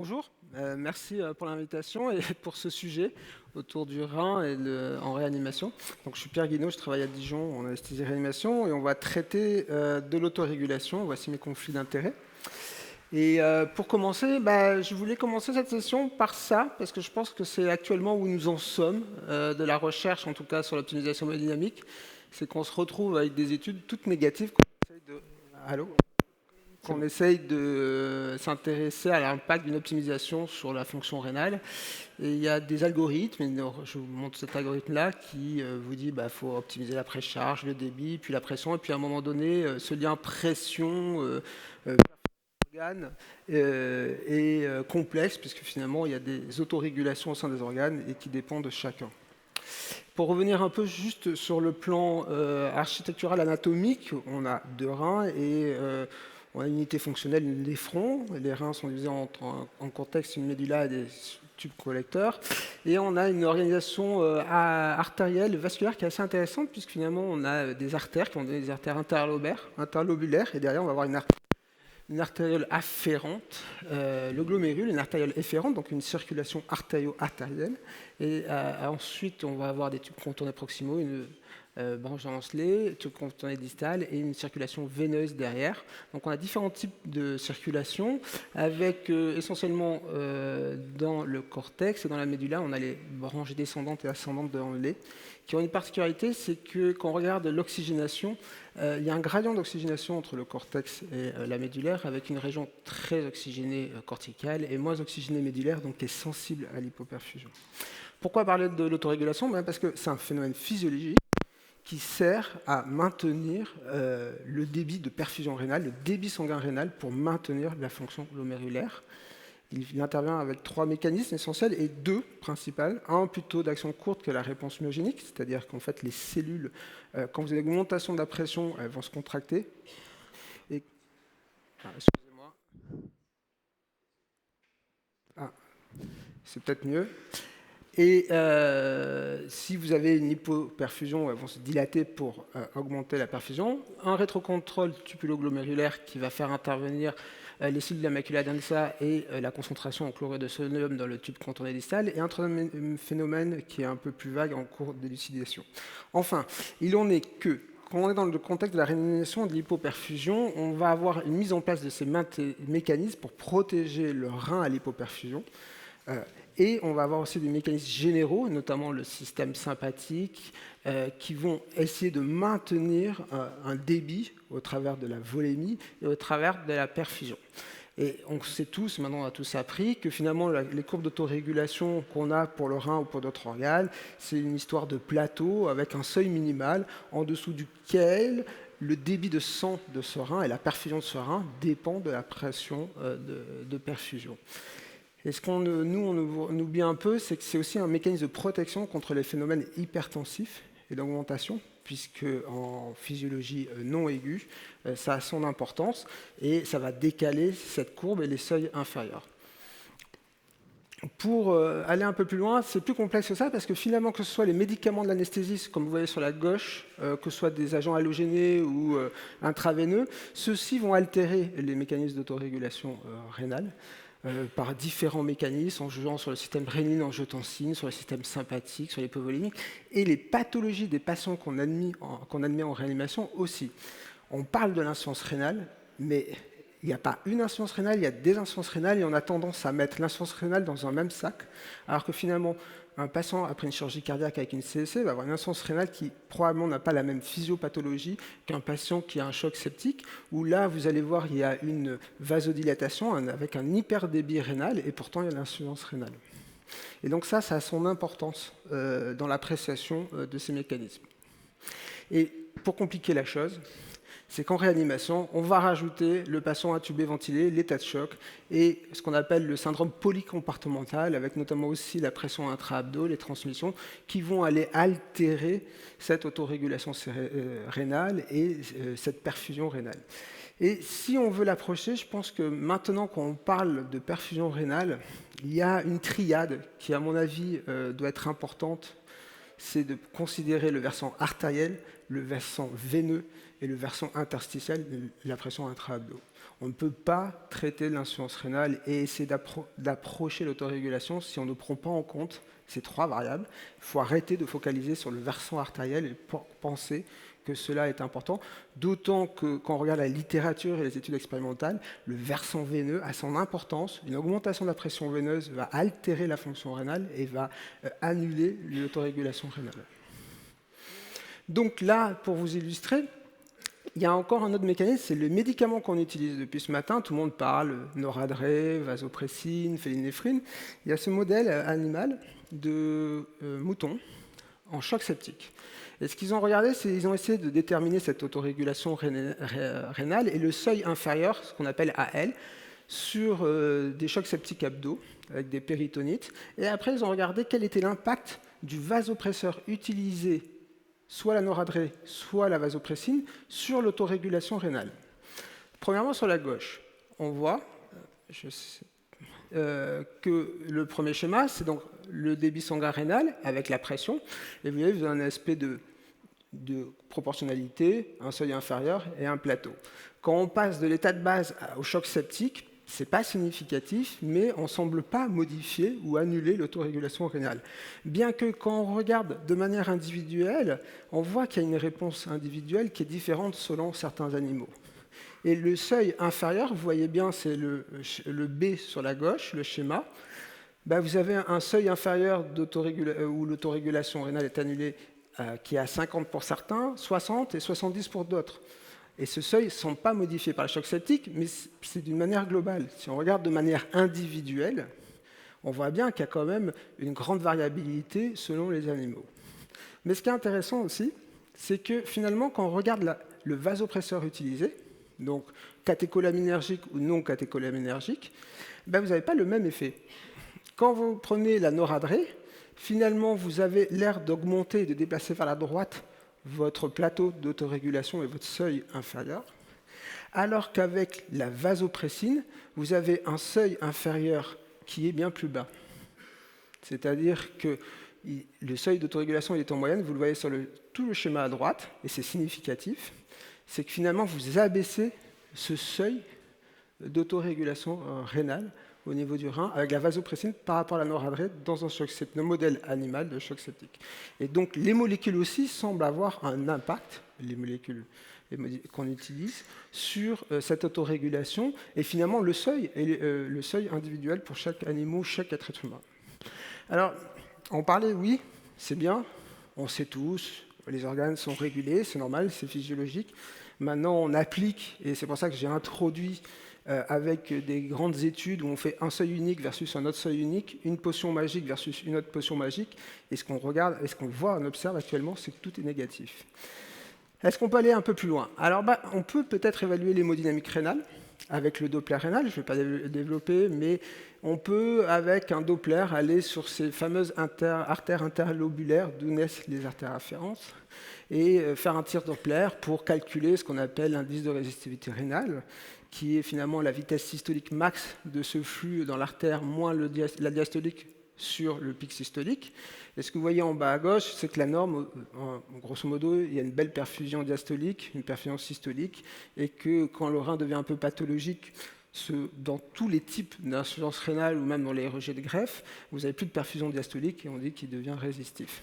Bonjour, merci pour l'invitation et pour ce sujet autour du rein et en réanimation. Donc, je suis Pierre Guinaud, je travaille à Dijon en anesthésie-réanimation et on va traiter de l'autorégulation. Voici mes conflits d'intérêts. Et pour commencer, je voulais commencer cette session par ça, parce que je pense que c'est actuellement où nous en sommes, de la recherche en tout cas sur l'optimisation dynamique. C'est qu'on se retrouve avec des études toutes négatives qu'on essaye de... Allô qu'on essaye de s'intéresser à l'impact d'une optimisation sur la fonction rénale. Et il y a des algorithmes, et je vous montre cet algorithme-là, qui vous dit qu'il faut optimiser la précharge, le débit, puis la pression, et puis à un moment donné, ce lien pression-organe est complexe, puisque finalement, il y a des autorégulations au sein des organes et qui dépendent de chacun. Pour revenir un peu juste sur le plan architectural anatomique, on a deux reins et on a une unité fonctionnelle, les fronts. Les reins sont divisés en cortex, une médulla et des tubes collecteurs. Et on a une organisation artérielle, vasculaire qui est assez intéressante, puisque finalement on a des artères qui ont des artères interlobulaires, et derrière on va avoir une artériole afférente, le glomérule, une artériole efférente, donc une circulation artério-artérielle. Et ensuite, on va avoir des tubes contournés proximaux, une branche dentelée, tube contourné distal et une circulation veineuse derrière. Donc on a différents types de circulation, avec essentiellement dans le cortex et dans la médulla, on a les branches descendantes et ascendantes de Henle, qui ont une particularité, c'est que quand on regarde l'oxygénation, il y a un gradient d'oxygénation entre le cortex et la médullaire, avec une région très oxygénée corticale et moins oxygénée médullaire, donc qui est sensible à l'hypoperfusion. Pourquoi parler de l'autorégulation? Parce que c'est un phénomène physiologique qui sert à maintenir le débit de perfusion rénale, le débit sanguin rénal, pour maintenir la fonction glomérulaire. Il intervient avec trois mécanismes essentiels et deux principaux. Un plutôt d'action courte que la réponse myogénique, c'est-à-dire qu'en fait les cellules, quand vous avez une augmentation de la pression, elles vont se contracter. Et... excusez-moi. Ah, c'est peut-être mieux. Et si vous avez une hypoperfusion, elles vont se dilater pour augmenter la perfusion. Un rétrocontrôle tubulo-glomérulaire qui va faire intervenir les cellules de la macula densa et la concentration en chlorure de sodium dans le tube contourné distal. Et un troisième phénomène qui est un peu plus vague en cours d'élucidation. Enfin, il en est que quand on est dans le contexte de la réanimation et de l'hypoperfusion, on va avoir une mise en place de ces mécanismes pour protéger le rein à l'hypoperfusion. Et on va avoir aussi des mécanismes généraux, notamment le système sympathique, qui vont essayer de maintenir un débit au travers de la volémie et au travers de la perfusion. Et on sait tous, maintenant on a tous appris, que finalement les courbes d'autorégulation qu'on a pour le rein ou pour d'autres organes, c'est une histoire de plateau avec un seuil minimal en dessous duquel le débit de sang de ce rein et la perfusion de ce rein dépend de la pression de perfusion. Et ce qu'on on oublie un peu, c'est que c'est aussi un mécanisme de protection contre les phénomènes hypertensifs et d'augmentation, puisque en physiologie non aiguë, ça a son importance et ça va décaler cette courbe et les seuils inférieurs. Pour aller un peu plus loin, c'est plus complexe que ça, parce que finalement, que ce soit les médicaments de l'anesthésie, comme vous voyez sur la gauche, que ce soit des agents halogénés ou intraveineux, ceux-ci vont altérer les mécanismes d'autorégulation rénale. Par différents mécanismes, en jouant sur le système rénine-angiotensine, sur le système sympathique, sur l'hypovolémique, et les pathologies des patients qu'on admet en réanimation aussi. On parle de l'insuffisance rénale, mais il n'y a pas une insuffisance rénale, il y a des insuffisances rénales, et on a tendance à mettre l'insuffisance rénale dans un même sac, alors que finalement, un patient après une chirurgie cardiaque avec une CEC va avoir une insuffisance rénale qui probablement n'a pas la même physiopathologie qu'un patient qui a un choc septique, où là, vous allez voir, il y a une vasodilatation avec un hyperdébit rénal, et pourtant il y a l'insuffisance rénale. Et donc ça a son importance dans l'appréciation de ces mécanismes. Et pour compliquer la chose, c'est qu'en réanimation, on va rajouter le patient intubé ventilé, l'état de choc, et ce qu'on appelle le syndrome polycompartimental, avec notamment aussi la pression intra-abdo, les transmissions, qui vont aller altérer cette autorégulation rénale et cette perfusion rénale. Et si on veut l'approcher, je pense que maintenant qu'on parle de perfusion rénale, il y a une triade qui, à mon avis, doit être importante. C'est de considérer le versant artériel, le versant veineux et le versant interstitiel, la pression intra-abdo. On ne peut pas traiter l'insuffisance rénale et essayer d'approcher l'autorégulation si on ne prend pas en compte ces 3 variables. Il faut arrêter de focaliser sur le versant artériel et penser que cela est important, d'autant que quand on regarde la littérature et les études expérimentales, le versant veineux a son importance. Une augmentation de la pression veineuse va altérer la fonction rénale et va annuler l'autorégulation rénale. Donc là, pour vous illustrer, il y a encore un autre mécanisme, c'est le médicament qu'on utilise depuis ce matin. Tout le monde parle noradré, vasopressine, phényléphrine. Il y a ce modèle animal de mouton en choc septique. Et ce qu'ils ont regardé, c'est qu'ils ont essayé de déterminer cette autorégulation rénale et le seuil inférieur, ce qu'on appelle AL, sur des chocs septiques abdos avec des péritonites. Et après, ils ont regardé quel était l'impact du vasopresseur utilisé, soit la noradré, soit la vasopressine, sur l'autorégulation rénale. Premièrement, sur la gauche, on voit que le premier schéma, c'est donc le débit sanguin rénal avec la pression. Et vous voyez, vous avez un aspect de proportionnalité, un seuil inférieur et un plateau. Quand on passe de l'état de base au choc septique, ce n'est pas significatif, mais on ne semble pas modifier ou annuler l'autorégulation rénale. Bien que quand on regarde de manière individuelle, on voit qu'il y a une réponse individuelle qui est différente selon certains animaux. Et le seuil inférieur, vous voyez bien, c'est le B sur la gauche, le schéma. Vous avez un seuil inférieur où l'autorégulation rénale est annulée qui est à 50 pour certains, 60 et 70 pour d'autres. Et ce seuil ne sont pas modifiés par le choc septique, mais c'est d'une manière globale. Si on regarde de manière individuelle, on voit bien qu'il y a quand même une grande variabilité selon les animaux. Mais ce qui est intéressant aussi, c'est que finalement, quand on regarde le vasopresseur utilisé, donc catécholaminergique ou non catécholaminergique, vous n'avez pas le même effet. Quand vous prenez la noradré, finalement, vous avez l'air d'augmenter et de déplacer vers la droite votre plateau d'autorégulation et votre seuil inférieur, alors qu'avec la vasopressine, vous avez un seuil inférieur qui est bien plus bas. C'est-à-dire que le seuil d'autorégulation est en moyenne, vous le voyez sur tout le schéma à droite, et c'est significatif, c'est que finalement, vous abaissez ce seuil d'autorégulation rénale au niveau du rein avec la vasopressine par rapport à la noradré dans un modèle animal de choc septique. Et donc les molécules aussi semblent avoir un impact, les molécules qu'on utilise, sur cette autorégulation et finalement le seuil individuel pour chaque animal, chaque être humain. Alors, on parlait, oui, c'est bien, on sait tous, les organes sont régulés, c'est normal, c'est physiologique. Maintenant, on applique, et c'est pour ça que j'ai introduit avec des grandes études où on fait un seuil unique versus un autre seuil unique, une potion magique versus une autre potion magique, et ce qu'on regarde, et ce qu'on voit, on observe actuellement, c'est que tout est négatif. Est-ce qu'on peut aller un peu plus loin? Alors, on peut peut-être évaluer l'hémodynamique rénale avec le Doppler rénal, je ne vais pas développer, mais on peut, avec un Doppler, aller sur ces fameuses artères interlobulaires d'où naissent les artères afférentes et faire un tir Doppler pour calculer ce qu'on appelle l'indice de résistivité rénale, qui est finalement la vitesse systolique max de ce flux dans l'artère moins la diastolique sur le pic systolique. Et ce que vous voyez en bas à gauche, c'est que la norme, grosso modo, il y a une belle perfusion diastolique, une perfusion systolique, et que quand le rein devient un peu pathologique, dans tous les types d'insuffisance rénale ou même dans les rejets de greffe, vous n'avez plus de perfusion diastolique et on dit qu'il devient résistif.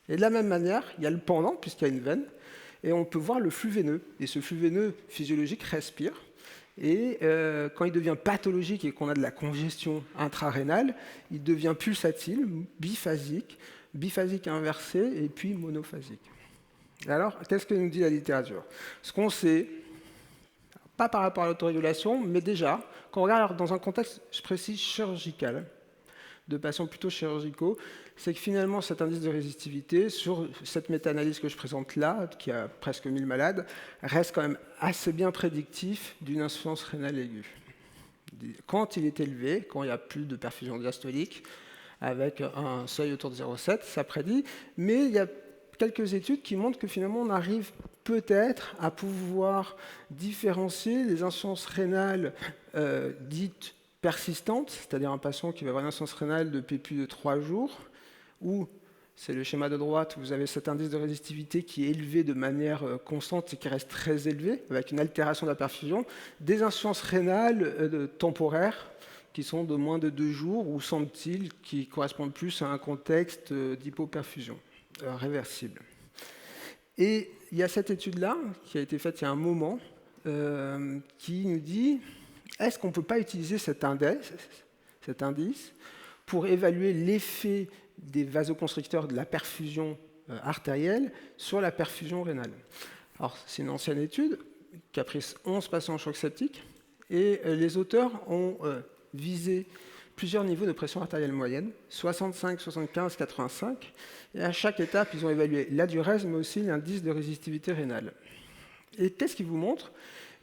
Et de la même manière, il y a le pendant, puisqu'il y a une veine, et on peut voir le flux veineux. Et ce flux veineux physiologique respire. Et quand il devient pathologique et qu'on a de la congestion intrarénale, il devient pulsatile, biphasique inversé et puis monophasique. Alors, qu'est-ce que nous dit la littérature? Ce qu'on sait, pas par rapport à l'autorégulation, mais déjà, quand on regarde dans un contexte, je précise, chirurgical, de patients plutôt chirurgicaux, c'est que finalement cet indice de résistivité, sur cette méta-analyse que je présente là, qui a presque 1000 malades, reste quand même assez bien prédictif d'une insuffisance rénale aiguë. Quand il est élevé, quand il n'y a plus de perfusion diastolique, avec un seuil autour de 0,7, ça prédit, mais il y a quelques études qui montrent que finalement on arrive peut-être à pouvoir différencier les insuffisances rénales dites persistante, c'est-à-dire un patient qui va avoir une insuffisance rénale depuis plus de 3 jours, ou c'est le schéma de droite, vous avez cet indice de résistivité qui est élevé de manière constante et qui reste très élevé, avec une altération de la perfusion, des insuffisances rénales temporaires qui sont de moins de 2 jours, ou semble-t-il, qui correspondent plus à un contexte d'hypoperfusion réversible. Et il y a cette étude-là, qui a été faite il y a un moment, qui nous dit, est-ce qu'on ne peut pas utiliser cet indice pour évaluer l'effet des vasoconstricteurs de la perfusion artérielle sur la perfusion rénale? Alors, c'est une ancienne étude qui a pris 11 patients en choc septique, et les auteurs ont visé plusieurs niveaux de pression artérielle moyenne, 65, 75, 85, et à chaque étape, ils ont évalué la diurèse, mais aussi l'indice de résistivité rénale. Et qu'est-ce qu'ils vous montrent?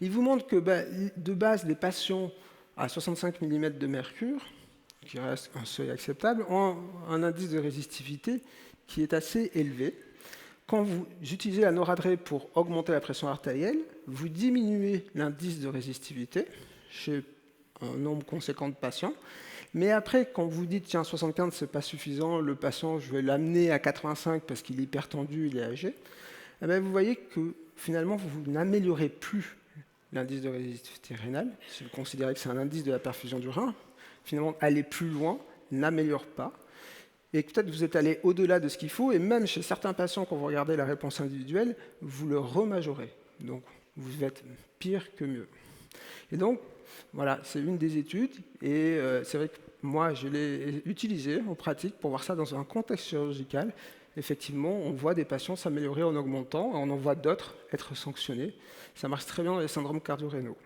Ils vous montrent que de base, les patients à 65 mm de mercure, qui reste un seuil acceptable, ont un indice de résistivité qui est assez élevé. Quand vous utilisez la noradrée pour augmenter la pression artérielle, vous diminuez l'indice de résistivité chez un nombre conséquent de patients. Mais après, quand vous dites, tiens, 75, ce n'est pas suffisant, le patient, je vais l'amener à 85 parce qu'il est hypertendu, il est âgé, eh bien, vous voyez que finalement, vous n'améliorez plus l'indice de résistivité rénale. Si vous considérez que c'est un indice de la perfusion du rein, finalement, aller plus loin n'améliore pas. Et peut-être vous êtes allé au-delà de ce qu'il faut, et même chez certains patients, quand vous regardez la réponse individuelle, vous le remajorez. Donc, vous êtes pire que mieux. Et donc, voilà, c'est une des études, et c'est vrai que moi, je l'ai utilisé en pratique pour voir ça dans un contexte chirurgical. Effectivement, on voit des patients s'améliorer en augmentant, et on en voit d'autres être sanctionnés. Ça marche très bien dans les syndromes cardio-rénaux.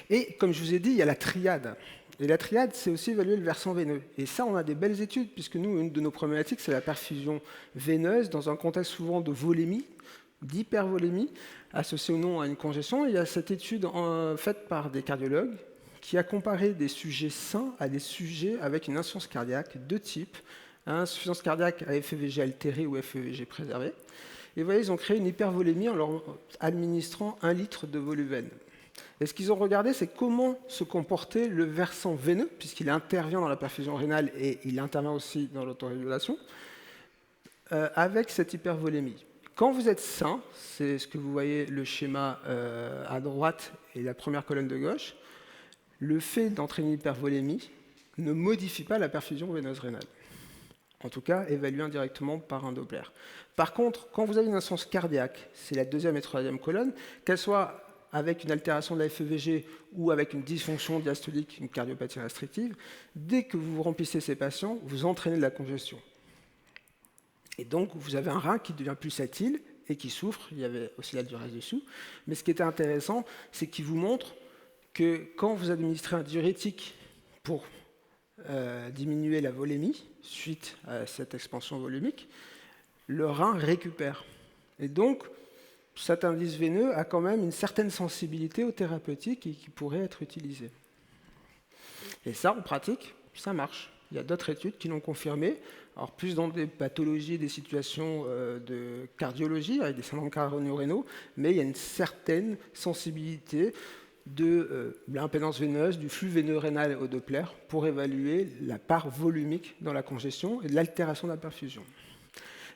Et comme je vous ai dit, il y a la triade. Et la triade, c'est aussi évaluer le versant veineux. Et ça, on a des belles études, puisque nous, une de nos problématiques, c'est la perfusion veineuse, dans un contexte souvent de volémie, d'hypervolémie, associée ou non à une congestion. Il y a cette étude faite par des cardiologues qui a comparé des sujets sains à des sujets avec une insuffisance cardiaque de type insuffisance cardiaque à FEVG altéré ou FEVG préservé. Et vous voyez, ils ont créé une hypervolémie en leur administrant 1 litre de voluvène. Et ce qu'ils ont regardé, c'est comment se comportait le versant veineux, puisqu'il intervient dans la perfusion rénale et il intervient aussi dans l'autorégulation, avec cette hypervolémie. Quand vous êtes sain, c'est ce que vous voyez le schéma à droite et la première colonne de gauche, le fait d'entraîner une hypervolémie ne modifie pas la perfusion veineuse rénale. En tout cas, évalué indirectement par un Doppler. Par contre, quand vous avez une insuffisance cardiaque, c'est la deuxième et troisième colonne, qu'elle soit avec une altération de la FEVG ou avec une dysfonction diastolique, une cardiopathie restrictive, dès que vous remplissez ces patients, vous entraînez de la congestion. Et donc, vous avez un rein qui devient pulsatile et qui souffre. Il y avait aussi la diurèse dessous. Mais ce qui était intéressant, c'est qu'il vous montre que quand vous administrez un diurétique pour diminuer la volémie, suite à cette expansion volumique, le rein récupère. Et donc, cet indice veineux a quand même une certaine sensibilité aux thérapeutiques et qui pourrait être utilisé. Et ça, en pratique, ça marche. Il y a d'autres études qui l'ont confirmé, alors plus dans des pathologies, des situations de cardiologie, avec des syndromes cardio-rénaux, mais il y a une certaine sensibilité de l'impédance veineuse, du flux veineux rénal au Doppler, pour évaluer la part volumique dans la congestion et l'altération de la perfusion.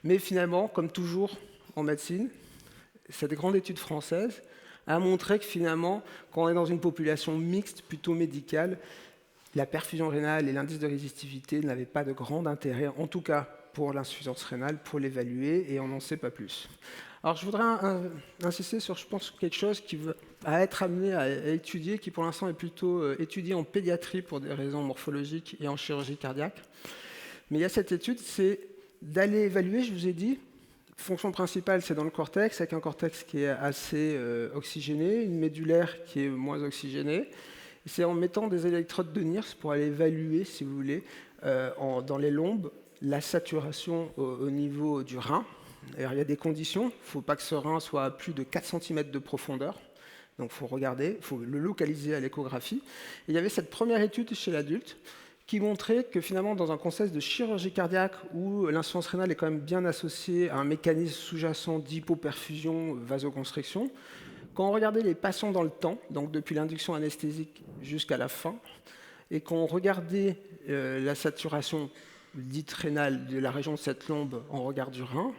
Mais finalement, comme toujours en médecine, cette grande étude française a montré que finalement, quand on est dans une population mixte, plutôt médicale, la perfusion rénale et l'indice de résistivité n'avaient pas de grand intérêt, en tout cas pour l'insuffisance rénale, pour l'évaluer, et on n'en sait pas plus. Alors je voudrais insister sur, je pense, quelque chose qui va être amené à étudier, qui pour l'instant est plutôt étudié en pédiatrie pour des raisons morphologiques et en chirurgie cardiaque. Mais il y a cette étude, c'est d'aller évaluer, je vous ai dit, fonction principale, c'est dans le cortex, avec un cortex qui est assez oxygéné, une médulaire qui est moins oxygénée. C'est en mettant des électrodes de NIRS pour aller évaluer, si vous voulez, dans les lombes, la saturation au niveau du rein. Alors, il y a des conditions, il ne faut pas que ce rein soit à plus de 4 cm de profondeur. Donc il faut regarder, il faut le localiser à l'échographie. Et il y avait cette première étude chez l'adulte qui montrait que finalement, dans un contexte de chirurgie cardiaque où l'insuffisance rénale est quand même bien associée à un mécanisme sous-jacent d'hypoperfusion, vasoconstriction, quand on regardait les patients dans le temps, donc depuis l'induction anesthésique jusqu'à la fin, et qu'on regardait la saturation dite rénale de la région de cette lombe en regard du rein,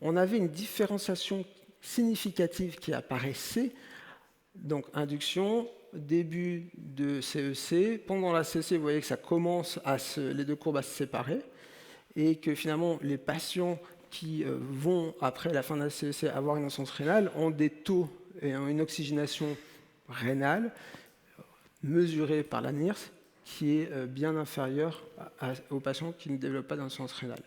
on avait une différenciation significative qui apparaissait. Donc induction, début de CEC. Pendant la CEC, vous voyez que ça commence les deux courbes à se séparer et que finalement les patients qui vont, après la fin de la CEC, avoir une insuffisance rénale ont des taux et une oxygénation rénale mesurée par la NIRS qui est bien inférieure aux patients qui ne développent pas d'insuffisance rénale.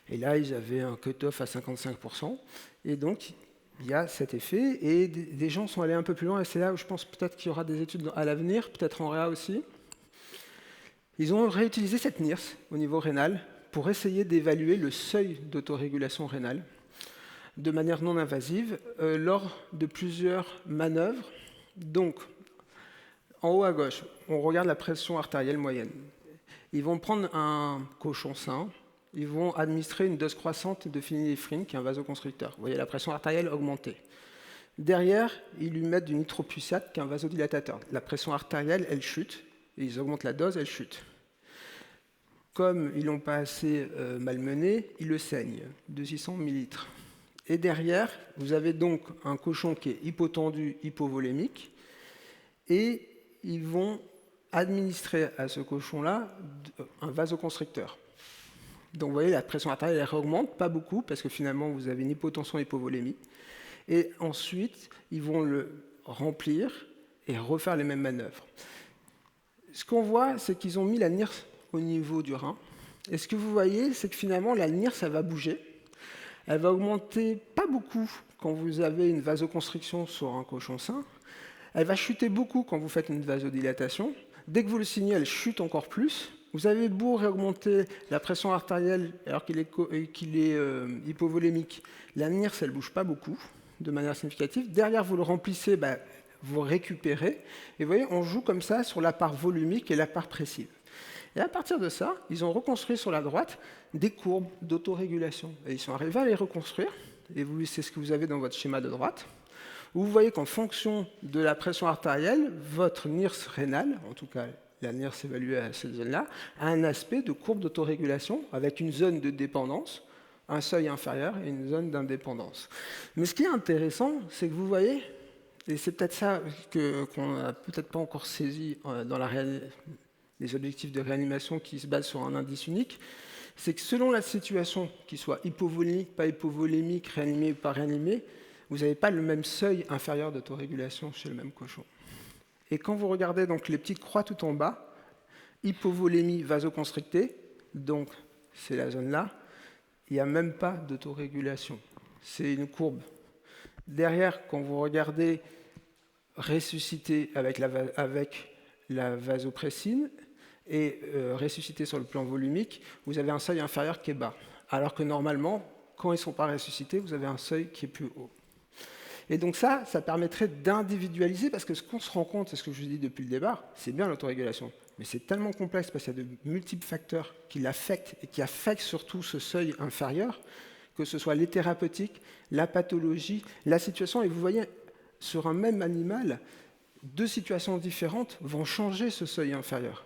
Et là, ils avaient un cut-off à 55%. Et donc, il y a cet effet. Et des gens sont allés un peu plus loin. Et c'est là où je pense peut-être qu'il y aura des études à l'avenir, peut-être en réa aussi. Ils ont réutilisé cette NIRS au niveau rénal pour essayer d'évaluer le seuil d'autorégulation rénale de manière non invasive lors de plusieurs manœuvres. Donc, en haut à gauche, on regarde la pression artérielle moyenne. Ils vont prendre un cochon sain, ils vont administrer une dose croissante de phényléphrine, qui est un vasoconstricteur. Vous voyez la pression artérielle augmenter. Derrière, ils lui mettent du nitroprussiate, qui est un vasodilatateur. La pression artérielle, elle chute, et ils augmentent la dose, elle chute. Comme ils l'ont pas assez malmené, ils le saignent de 600 ml. Et derrière, vous avez donc un cochon qui est hypotendu, hypovolémique, et ils vont administrer à ce cochon-là un vasoconstricteur. Donc vous voyez, la pression artérielle elle augmente, pas beaucoup, parce que finalement vous avez une hypotension hypovolémie. Et ensuite, ils vont le remplir et refaire les mêmes manœuvres. Ce qu'on voit, c'est qu'ils ont mis la NIRS au niveau du rein. Et ce que vous voyez, c'est que finalement la NIRS, elle va bouger. Elle va augmenter pas beaucoup quand vous avez une vasoconstriction sur un cochon sain. Elle va chuter beaucoup quand vous faites une vasodilatation. Dès que vous le signez, elle chute encore plus. Vous avez beau réaugmenter la pression artérielle alors qu'il est hypovolémique, la NIRS, elle ne bouge pas beaucoup de manière significative. Derrière, vous le remplissez, vous récupérez. Et vous voyez, on joue comme ça sur la part volumique et la part pressive. Et à partir de ça, ils ont reconstruit sur la droite des courbes d'autorégulation. Et ils sont arrivés à les reconstruire. Et c'est ce que vous avez dans votre schéma de droite. Où vous voyez qu'en fonction de la pression artérielle, votre NIRS rénale, en tout cas la NIRS évaluée à cette zone-là, a un aspect de courbe d'autorégulation avec une zone de dépendance, un seuil inférieur et une zone d'indépendance. Mais ce qui est intéressant, c'est que vous voyez, et c'est peut-être ça qu'on n'a peut-être pas encore saisi dans les objectifs de réanimation qui se basent sur un indice unique, c'est que selon la situation, qu'il soit hypovolémique, pas hypovolémique, réanimé ou pas réanimé, vous n'avez pas le même seuil inférieur d'autorégulation chez le même cochon. Et quand vous regardez donc les petites croix tout en bas, hypovolémie vasoconstrictée, donc c'est la zone là, il n'y a même pas d'autorégulation. C'est une courbe. Derrière, quand vous regardez ressuscité avec la vasopressine et ressuscité sur le plan volumique, vous avez un seuil inférieur qui est bas. Alors que normalement, quand ils ne sont pas ressuscités, vous avez un seuil qui est plus haut. Et donc ça permettrait d'individualiser, parce que ce qu'on se rend compte, c'est ce que je vous dis depuis le départ, c'est bien l'autorégulation, mais c'est tellement complexe parce qu'il y a de multiples facteurs qui l'affectent et qui affectent surtout ce seuil inférieur, que ce soit les thérapeutiques, la pathologie, la situation. Et vous voyez, sur un même animal, deux situations différentes vont changer ce seuil inférieur.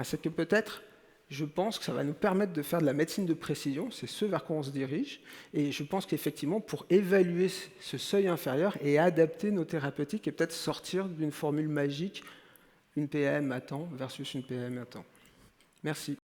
C'est que peut-être, je pense que ça va nous permettre de faire de la médecine de précision, c'est ce vers quoi on se dirige, et je pense qu'effectivement, pour évaluer ce seuil inférieur et adapter nos thérapeutiques et peut-être sortir d'une formule magique, une PAM à temps versus une PAM à temps. Merci.